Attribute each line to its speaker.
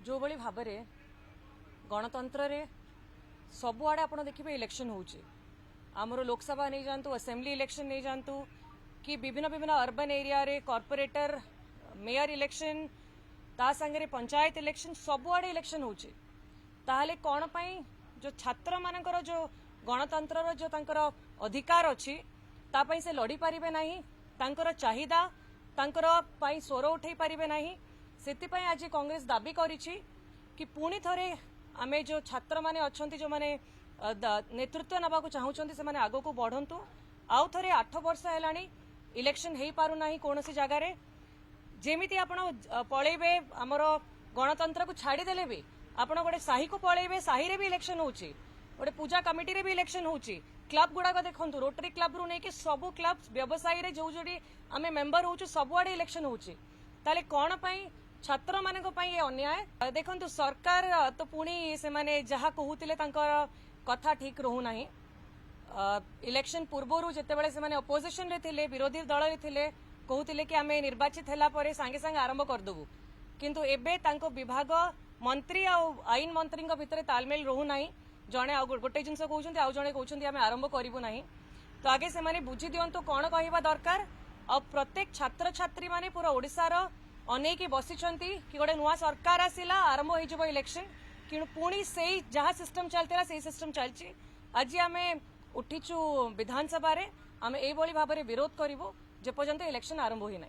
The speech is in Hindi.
Speaker 1: जो भली भाव में गणतंत्र रे सबुआड़े आप देखिए इलेक्शन होउची आमर लोकसभा नहीं जानतु असेंबली इलेक्शन नहीं जानतु कि विभिन्न विभिन्न अर्बन एरिया रे कॉर्पोरेटर मेयर इलेक्शन ता संगे पंचायत इलेक्शन सबुआड़े इलेक्शन होउची ताहले कौन पाई जो छात्र मानकर जो गणतंत्र जो तांकर अधिकार अच्छी तापाई से लड़ी पारिबे नहीं तांकर चाहिदा तांकर पाई स्वर उठै पारिबे नहीं सेतिपाई आज कांग्रेस दाबी करिछि कि पुणी थरे आमे जो छात्र माने अछंती जो माने नेतृत्व नबा को चाहउछंती से माने आगो को बढ़ंतु आउ थरे 8 वर्ष हेलानी इलेक्शन हेई पारु नाही कोनोसी जगह रे जेमिति आपण पळेबे हमर गणतंत्र को छाड़ी देले भी आपण गोटे साही को पळेबे साही रे भी इलेक्शन होउची गोटे पूजा कमिटी रे भी इलेक्शन होउची क्लब गुड़ाक देखु रोटरी क्लब रू नहीं सबू क्लब व्यवसायी रे जो जोड़ी आमे मेंबर होउछु सबुआड़े इलेक्शन होउची ताले कोन पई छात्र मानक पई ये अन्याय देखंतु सरकार तो पुणी से माने जहा कहूतिले तांकर कथा ठीक रहू नाही इलेक्शन पूर्वरु जेतेबेले से माने अपोजिशन रे थिले विरोधी दल रे थिले कहूतिले कि आमे निर्वाचित हैला परे सांगे सांगे आरंभ कर दबु किंतु एबे तांको विभाग मंत्री आ आईन मंत्री भितर तालमेल रहू नाही जड़े गोटे जिनस कहते आउ जड़े कहते आम आरंभ करूँ ना तो आगे से माने बुझी दिंतु कौन कहवा दरकार आ प्रत्येक छात्र छात्री माने पूरा ओडिशार अनेक बसिचंती कि गोटे नुआ सरकार आसिला आरंभ हो इलेक्शन कि पुणी से जहाँ सिस्टम चलता से सिस्टम चलती आज आम उठीचु विधानसभा आम यही भाव में विरोध करूँ जेपर्यंत इलेक्शन आरंभ ही ना।